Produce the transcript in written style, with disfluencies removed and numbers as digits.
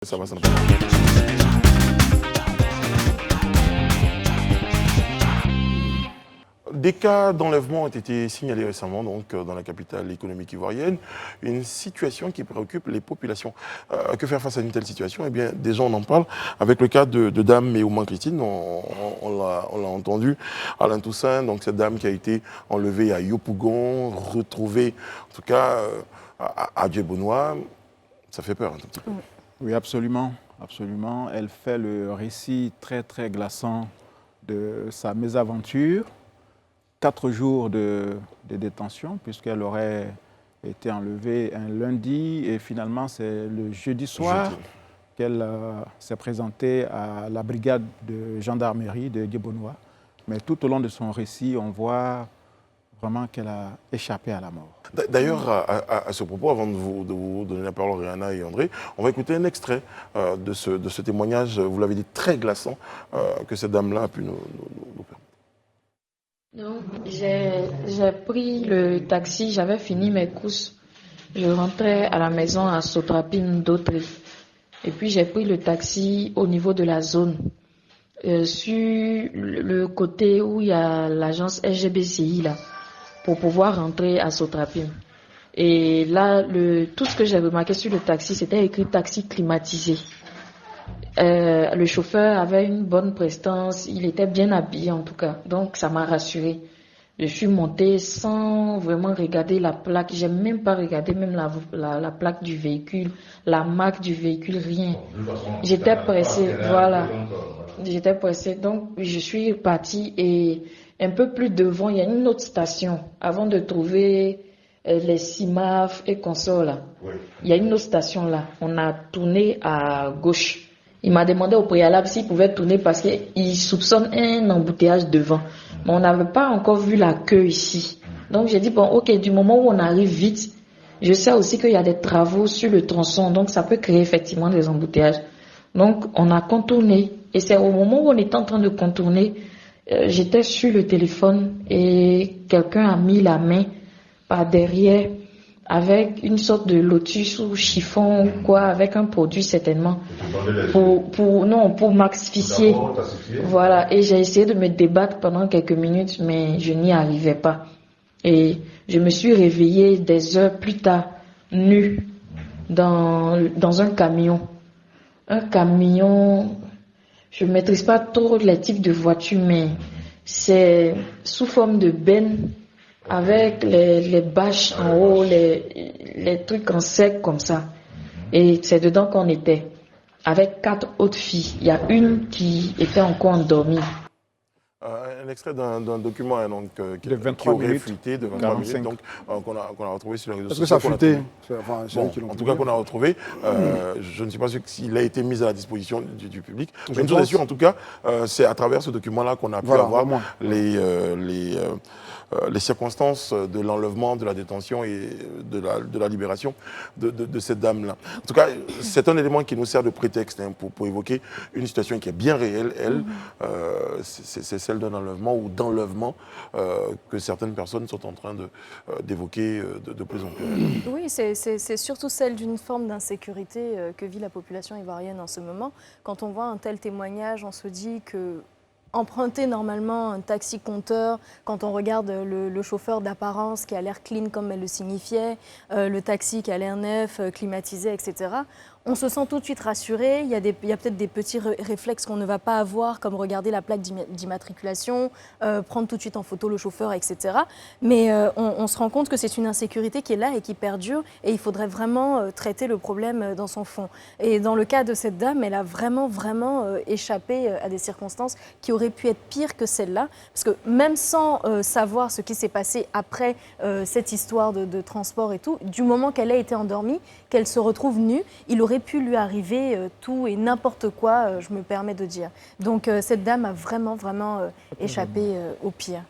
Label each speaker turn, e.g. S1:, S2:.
S1: Ça va, ça va. Des cas d'enlèvement ont été signalés récemment dans la capitale économique ivoirienne, une situation qui préoccupe les populations. Que faire face à une telle situation? Eh bien, déjà on en parle avec le cas de Dame Méouman Christine, on l'a entendu, Alain Toussaint, donc cette dame qui a été enlevée à Yopougon, retrouvée en tout cas à Djebounois, ça fait peur un tout petit peu.
S2: Oui, absolument, absolument. Elle fait le récit très, très glaçant de sa mésaventure. 4 jours de détention, puisqu'elle aurait été enlevée un lundi et finalement c'est le jeudi soir qu'elle s'est présentée à la brigade de gendarmerie de Djebounois. Mais tout au long de son récit, on voit vraiment qu'elle a échappé à la mort.
S1: D'ailleurs, à ce propos, avant de vous donner la parole, Rihanna et André, on va écouter un extrait de ce témoignage, vous l'avez dit, très glaçant, que cette dame-là a pu nous permettre.
S3: Donc, j'ai pris le taxi, j'avais fini mes courses. Je rentrais à la maison à Sotrapine d'Autry. Et puis, j'ai pris le taxi au niveau de la zone. Sur le côté où il y a l'agence SGBCI, là, pour pouvoir rentrer à Sotrapine. Et là, tout ce que j'ai remarqué sur le taxi, c'était écrit taxi climatisé. Le chauffeur avait une bonne prestance, il était bien habillé en tout cas, donc ça m'a rassurée. Je suis montée sans vraiment regarder la plaque, j'ai même pas regardé même la plaque du véhicule, la marque du véhicule, rien. J'étais pressée, voilà. J'étais pressée, donc je suis partie et un peu plus devant, il y a une autre station avant de trouver les CIMAF et consorts là. Il y a une autre station là, on a tourné à gauche. Il m'a demandé au préalable s'il pouvait tourner parce qu'il soupçonne un embouteillage devant. Mais on n'avait pas encore vu la queue ici. Donc j'ai dit, bon, ok, du moment où on arrive vite, je sais aussi qu'il y a des travaux sur le tronçon, donc ça peut créer effectivement des embouteillages. Donc on a contourné. Et c'est au moment où on était en train de contourner, j'étais sur le téléphone et quelqu'un a mis la main par derrière avec une sorte de lotus ou chiffon ou quoi, avec un produit certainement, pour m'asphyxier. Voilà, et j'ai essayé de me débattre pendant quelques minutes, mais je n'y arrivais pas. Et je me suis réveillée des heures plus tard, nue, dans un camion. Un camion, je ne maîtrise pas trop les types de voitures, mais c'est sous forme de benne, avec les bâches en haut, les trucs en sec comme ça. Et c'est dedans qu'on était, avec 4 autres filles. Il y a une qui était encore endormie.
S1: Un extrait d'un document qui aurait fuité de 23 minutes, donc qu'on a retrouvé sur les réseaux sociaux.
S4: Est-ce que ça a fuité?
S1: En tout cas, qu'on a retrouvé. Je ne suis pas sûr s'il a été mis à la disposition du public. Mais une chose est sûre, en tout cas, c'est à travers ce document-là qu'on a pu avoir les circonstances de l'enlèvement, de la détention et de la libération de cette dame-là. En tout cas, c'est un élément qui nous sert de prétexte pour évoquer une situation qui est bien réelle. C'est celle d'un enlèvement ou d'enlèvement que certaines personnes sont en train d'évoquer de plus en plus.
S5: Oui, c'est surtout celle d'une forme d'insécurité que vit la population ivoirienne en ce moment. Quand on voit un tel témoignage, on se dit que emprunter normalement un taxi-compteur, quand on regarde le chauffeur d'apparence qui a l'air clean comme elle le signifiait, le taxi qui a l'air neuf, climatisé, etc., on se sent tout de suite rassuré. Il y a peut-être des petits réflexes qu'on ne va pas avoir, comme regarder la plaque d'immatriculation, prendre tout de suite en photo le chauffeur, etc. Mais on se rend compte que c'est une insécurité qui est là et qui perdure, et il faudrait vraiment traiter le problème dans son fond. Et dans le cas de cette dame, elle a vraiment échappé à des circonstances qui auraient pu être pires que celle-là. Parce que même sans savoir ce qui s'est passé après cette histoire de transport et tout, du moment qu'elle a été endormie, qu'elle se retrouve nue, il aurait pu lui arriver tout et n'importe quoi, je me permets de dire. Donc cette dame a vraiment échappé au pire.